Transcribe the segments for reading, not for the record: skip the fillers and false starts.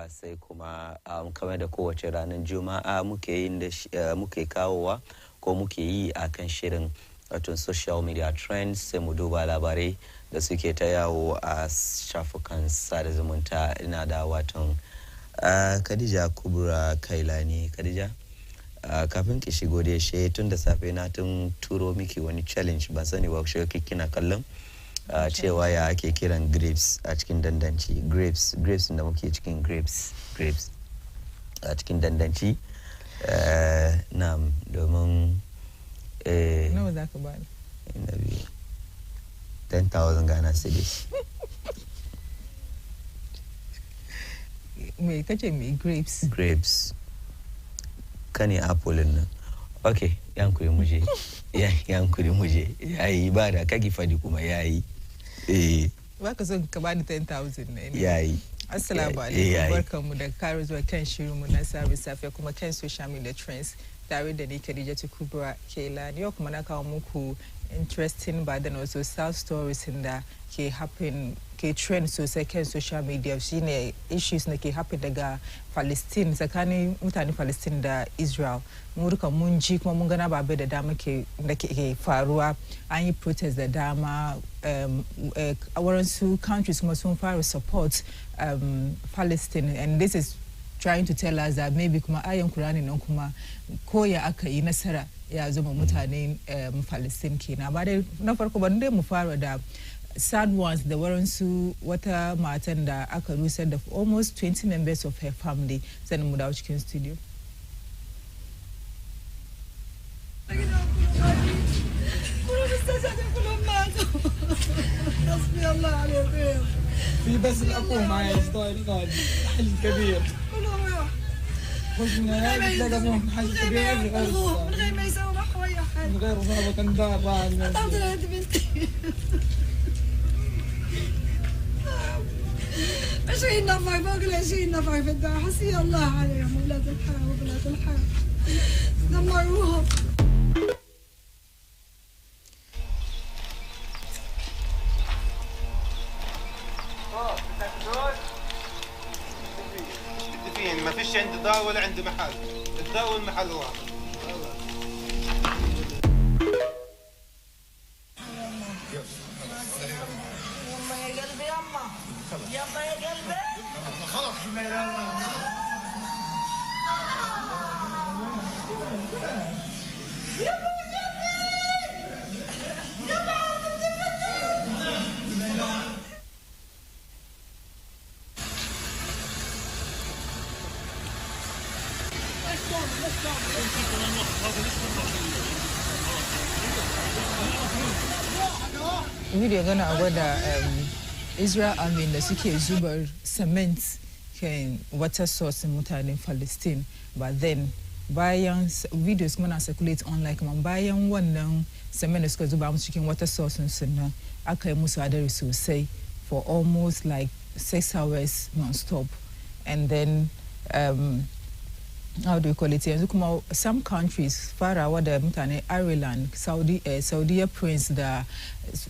sai kuma kamar da kowace ranar Juma'a muke kawowa ko muke yi akan shirin wato social media trends sai mu duba labarai da suke ta yawo a shafukan sada zumunta. Ina da watan Khadija Kubra Kailani. Khadija, kafin ki shigo da shi tun da safe na tun turo miki wani challenge ba sani ba shi kina kallon cewa ya ake kiran grapes a cikin dandanci. Grapes da muke cikin grapes a cikin dandanci. Na domin nawa za ka bani? 10,000 Ghana cedis. Me kace me grapes kani apple nan. Okay, yankuri muje. Yankuri muje. Yayi ba da kagi fadi kuma yayi. Ba ka son ka bani 10,000 ne. Yayi. Assalamu alaikum. Barkanmu da karo zuwa kan shirinmu na Safiya kuma kan social media trends tare da ni Khadija Kubra Kailani. Yau kuma na kawo muku interesting but then also sad stories in da ke trend sosai kan social media. Shine issues na ke happen daga Palestine, tsakanin mutanen Palestine da Israel. Mu duka mun ji kuma mun gana babe da dama ke faruwa. An yi protest da dama. Waransu countries kuma sun fara support Palestine, and this is trying to tell us that maybe kuma ayan Qur'ani nan kuma koya aka yi nasara ya zama mutanen Palestine kenan. Ba dai na farko ban dai mu fara da sad ones da waransu wata matan da aka rusar da almost 20 members of her family. Sanin mu dawo cikin studio. في بس الأخوة معي صداري غالي محل كبير وزنا لازم محل كبير من غير ما يسوي أخويا من غير ضابط اندار راعي عشرين نفر فوق ال20 نفر في الدار. حسبي الله عليهم ولاد الحرام وبنات الحرام دمروهم. ما فيش عندي دار ولا عندي محل. الدار والمحل واحد. يما يا قلبي يما يا قلبي خلاص Video gana gwada Israel Army da suke zubar cement kan water source mutanen Palestine, but then bayan videos muna circulate online kuma bayan wannan cement da suka zuba musu cikin water source sun aka yi musu hadari sosai for almost like 6 hours non-stop, and then how do you call it? Yanzu kuma some countries farawa da mutane Ireland, Saudiya Prince da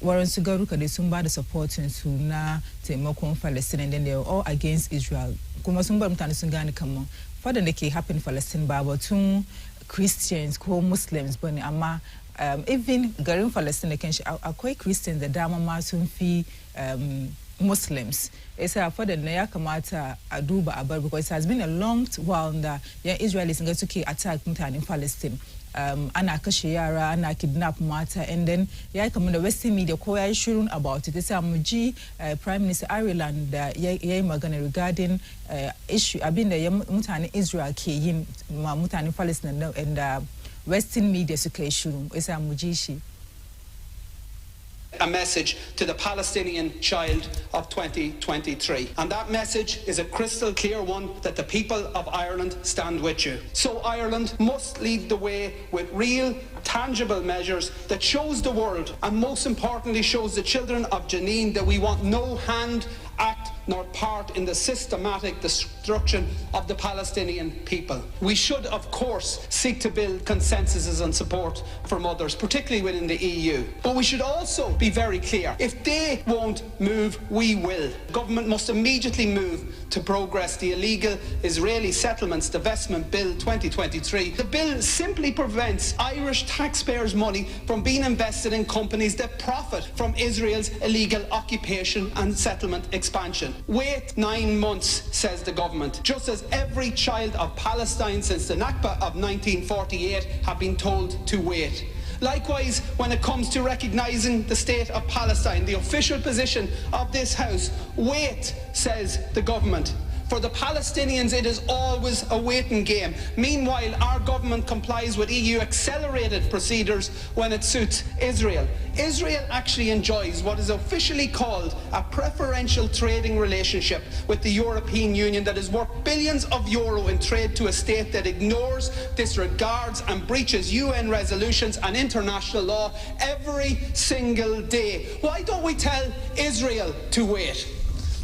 waransu garuka da sun ba da supporting su na taimakon Palestine, and then they are all against Israel. Kuma sun bar mutane sun gane kamar fada da ke happen Palestine ba batun Christians ko Muslims bane, amma even garin Palestine da kanshi akwai Christians da dama ma sun fi Muslims. Esa fada na ya kamata a duba a bar, because it has been a long while da yan Israelis ga suke attack mutanen Palestine. Ana kashe yara, ana kidnap mata, and then ya kamar da Western media ko ya yi shirun about it. Esa mu ji Prime Minister Ireland da ya yi magana regarding issue abin da mutanen Israel ke yin ma mutanen Palestine, and Western media suka yi shirun. Esa mu ji shi. A message to the Palestinian child of 2023. And that message is a crystal clear one, that the people of Ireland stand with you. So Ireland must lead the way with real, tangible measures that shows the world, and most importantly shows the children of Janine, that we want no hand, act nor part in the systematic destruction of the Palestinian people. We should, of course, seek to build consensuses and support from others, particularly within the EU. But we should also be very clear. If they won't move, we will. The government must immediately move to progress the illegal Israeli settlements divestment bill 2023. The bill simply prevents Irish taxpayers' money from being invested in companies that profit from Israel's illegal occupation and settlement expansion. Wait 9 months, says the government, just as every child of Palestine since the Nakba of 1948 have been told to wait. Likewise, when it comes to recognising the state of Palestine, the official position of this House, wait, says the government. For the Palestinians, it is always a waiting game. Meanwhile, our government complies with EU accelerated procedures when it suits Israel. Israel actually enjoys what is officially called a preferential trading relationship with the European Union that is worth billions of euro in trade to a state that ignores, disregards and breaches UN resolutions and international law every single day. Why don't we tell Israel to wait?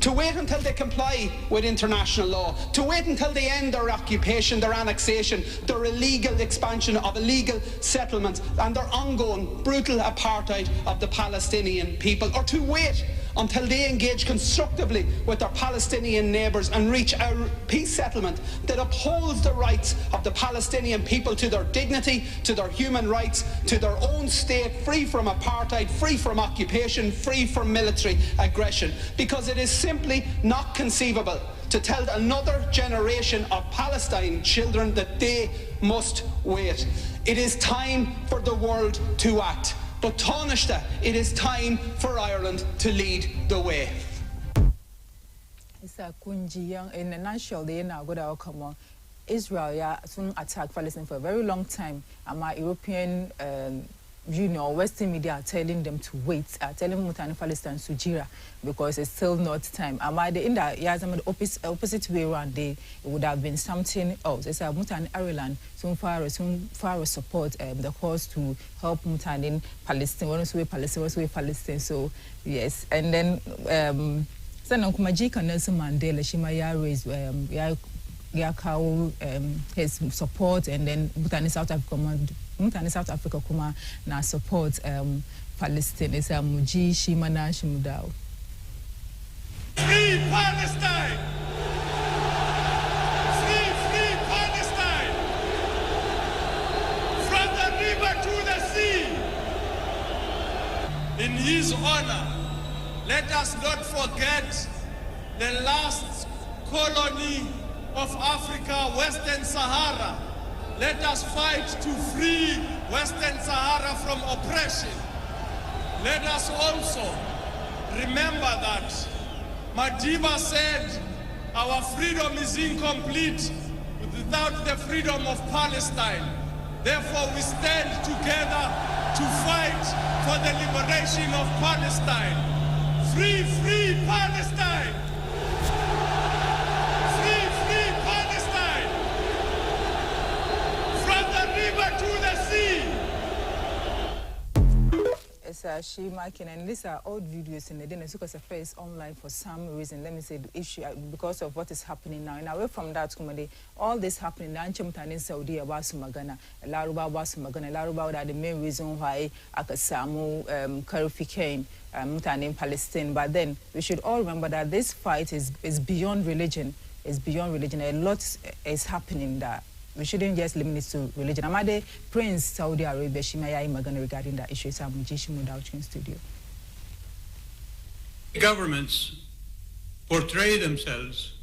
To wait until they comply with international law, to wait until they end their occupation, their annexation, their illegal expansion of illegal settlements and their ongoing brutal apartheid of the Palestinian people, or to wait until they engage constructively with their Palestinian neighbours and reach a peace settlement that upholds the rights of the Palestinian people to their dignity, to their human rights, to their own state, free from apartheid, free from occupation, free from military aggression. Because it is simply not conceivable to tell another generation of Palestine children that they must wait. It is time for the world to act. But Taoiseach, it is time for Ireland to lead the way. It's a kunji in a nutshell. They now go to come on. Israel soon attacked Palestine for a very long time. And my European Union, Western media are telling them to wait, telling Mutani Palestine to Jira because it's still not time. Am I in the opposite way around? It would have been something else. It's a Mutani Ireland soon far support the cause to help Mutani Palestine. One way Palestine, one way Palestine. So yes, and then Sana Kumajika Nelson Mandela Shima raised his support, and then Mutani South Africa kuma na support Palestine. It's a Muji Shimana Shimudao. Free Palestine! Free Palestine! From the river to the sea! In his honor, let us not forget the last colony of Africa, Western Sahara. Let us fight to free Western Sahara from oppression. Let us also remember that Madiba said our freedom is incomplete without the freedom of Palestine. Therefore, we stand together to fight for the liberation of Palestine. Free Palestine! Free Palestine! From the river to the sea! It's a Shima and these are old videos in the dinner because the is online for some reason. Let me say the issue because of what is happening now. And away from that, all this happening, in Saudi about Sumagana, Laruba was Sumagana, Laruba are the main reason why Akasamu Karifikain Mutani Palestine. But then we should all remember that this fight is beyond religion. It's beyond religion. A lot is happening that we shouldn't just limit it to religion. Amade Prince Saudi Arabia Shimaya Magana regarding that issue. Studio. Governments portray themselves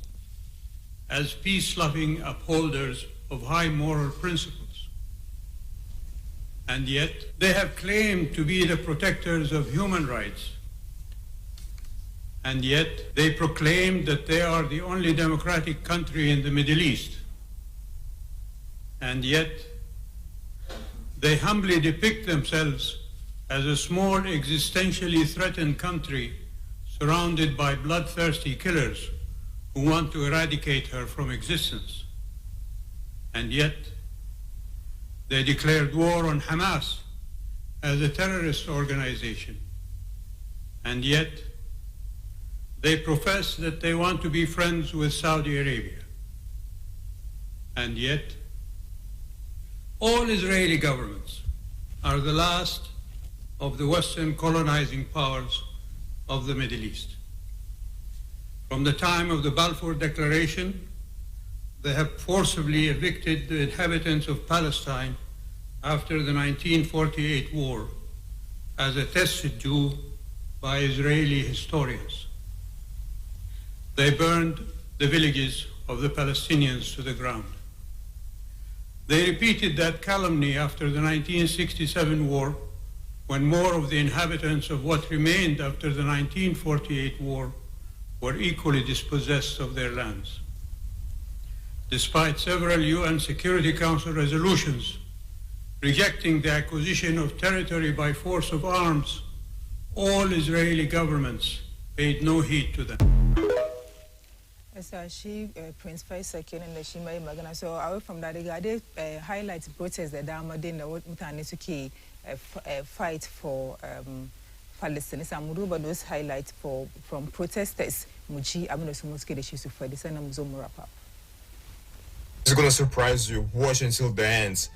as peace-loving upholders of high moral principles. And yet they have claimed to be the protectors of human rights. And yet they proclaim that they are the only democratic country in the Middle East. And yet they humbly depict themselves as a small, existentially threatened country surrounded by bloodthirsty killers who want to eradicate her from existence. And yet they declared war on Hamas as a terrorist organization. And yet They profess that they want to be friends with Saudi Arabia. And yet, all Israeli governments are the last of the Western colonizing powers of the Middle East. From the time of the Balfour Declaration, they have forcibly evicted the inhabitants of Palestine after the 1948 war, as attested to by Israeli historians. They burned the villages of the Palestinians to the ground. They repeated that calumny after the 1967 war, when more of the inhabitants of what remained after the 1948 war were equally dispossessed of their lands. Despite several UN Security Council resolutions rejecting the acquisition of territory by force of arms, all Israeli governments paid no heed to them. So she Prince Faisal kenan da shi mai magana. So away from that, they highlight protests da dama din da mutane suke fight for Palestine. So mu duba those highlights from protesters. Mu ji abin da su suke da shi su faɗi sannan mu zo mu wrap up. It's gonna surprise you. Watch until the end.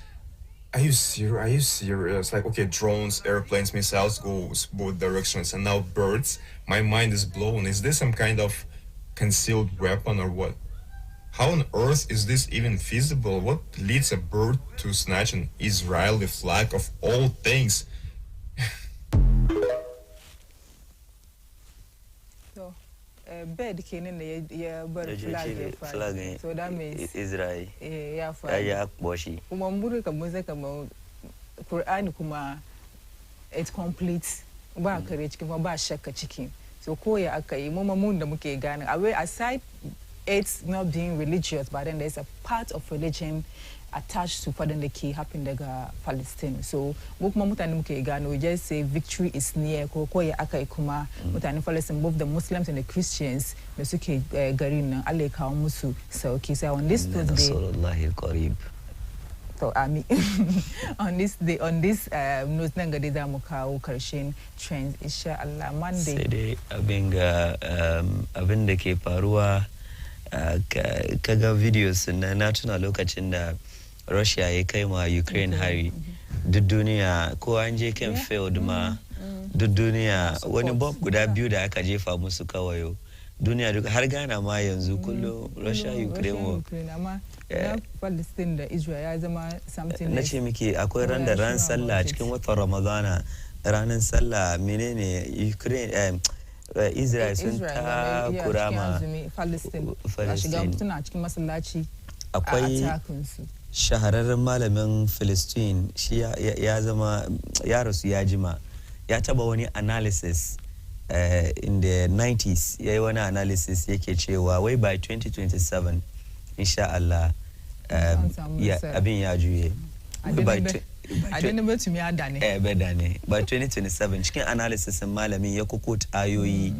Are you serious? Are you serious? Like, okay, drones, airplanes, missiles goes both directions, and now birds. My mind is blown. Is this some kind of concealed weapon or what? How on earth is this even feasible? What leads a bird to snatch an Israeli flag of all things? So, bird came in the bird flag. So that means Israel. Yeah, for Boshi. Umamburu kamuze kama Quran kuma it's complete. Ba courage kuma ba shakka ciki. So koya akai mu mun da muke gane. Aside it's not being religious, but then there's a part of religion attached to fadin da ke happen daga Palestine. So mu kuma mutane muke gane, we just say victory is near. Koya akai kuma mutane Palestine, both the Muslims and the Christians da suke garin nan Allah ya kawo musu sauki. So on this Thursday, so on this day, on this note nan gade za mu kawo karshen trends insha Allah Monday. Sai dai abin da ke faruwa kaga videos na tuna lokacin da Russia ya kai ma Ukraine hari, duk duniya ko an je kan field ma duk duniya wani bomb guda biyu da aka jefa musu kawai duniya duka har Ghana ma yanzu kullum Russia Ukraine amma Palestine da Israel ya zama something na ce miki akwai ran sallah cikin watan Ramadana ranar sallah menene Ukraine Israel sun ta kurama Palestine shiga tuna cikin masallaci akwai shahararren malamin Palestine shi ya zama ya rasu ya jima ya taba wani analysis in the 90s yayi wani analysis yake cewa wai by 2027 insha Allah abin ya juye bedane by 2027 cikin analysis malamin ya kokota ayoyi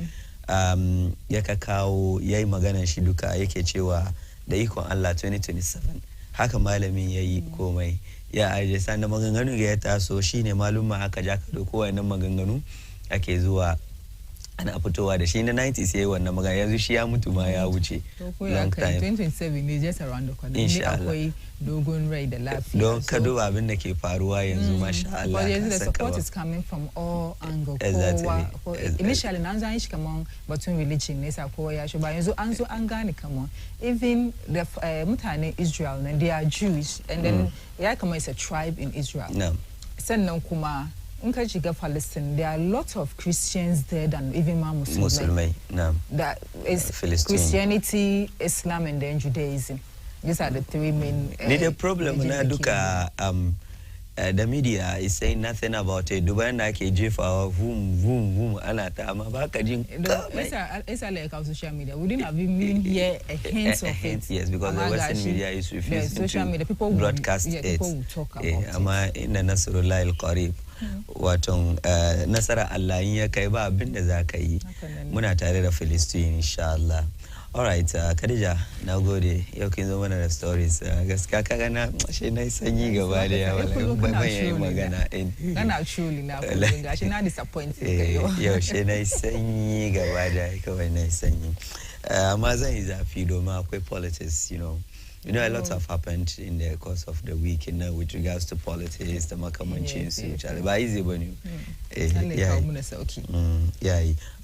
ya kawo yayi maganar shi duka yake cewa da ikon Allah 2027 haka malamin yayi komai ya aje sanan maganganu ga ya taso shine maluma haka jaka da kowannen maganganu ake zuwa ana fitowa da shi na 90s yayi wannan magana yanzu shi ya mutu ma ya wuce long time 2027 ne just around the corner ne akwai dogon rai da lafiya don ka duba abin da ke faruwa yanzu masha Allah but yanzu the support is coming from all angles initially nan zan shi kaman batun religion ne sa kowa ya shi ba yanzu an zo an gane kaman even the mutanen Israel and they are Jewish and then ya kama is a tribe in Israel sannan kuma in ka shiga Palestine, there are a lot of Christians there than even Muslims. That is Christianity, Islam, and then Judaism. These are the three main. The problem na duka the media is saying nothing about it. Dubai na ke jefa boom ana ta amma ba ka jin. It's like our social media. We didn't have even hear a hint of it. Yes, because the Western media is refusing to broadcast it. People will talk about it. Amma inna nasrullahi al-qarib. Waton nasara Allah in ya kai ba abin da za ka yi muna tare da Palestine insha Allah All right, Khadija, now go there. Yau kin zo mana da stories. Gaskiya kaga na shi na sanyi gaba da yawa. Ba mai magana din. Kana truly na kullun gashi na disappointed kai yau. Yau shi na sanyi gaba da kawai na sanyi. Amma zan yi zafi domin akwai politics, you know. You know, a lot have happened in the course of the week, you know, with regards to politics, the makamancin su. Ba easy bane. Yeah.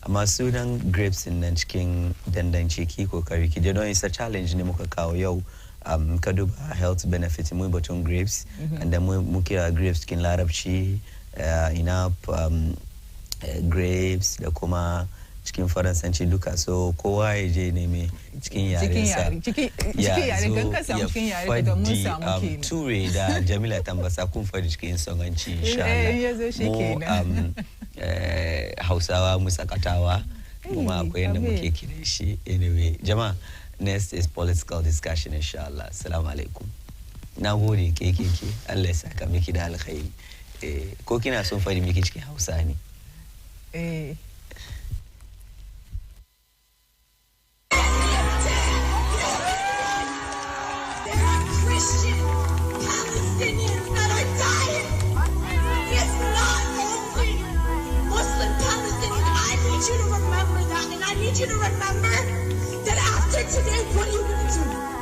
Amma sunan grapes in nan cikin dandanci ki kokari ki don it's a challenge ne muka kawo yau. Ka duba health benefit mu batun grapes and then mu kira grapes cikin larabci grapes da kuma cikin faransanci duka, so kowa ya je neme cikin yarensa cikin yare kan ka samu cikin yare daga mun samu kenan ture da Jamila tambasa kun fadi cikin songanci insha Allah mu Hausawa mu sakatawa kuma akwai yanda muke kire shi. Anyway jama'a, next is political discussion insha Allah. Assalamu alaikum. Na gode ke Allah ya saka miki da alkhairi. Ko kina son fadi miki cikin Hausa ne? Christian Palestinians that are dying. It's not only Muslim Palestinians. I need you to remember that, and I need you to remember that after today, what are you going to do?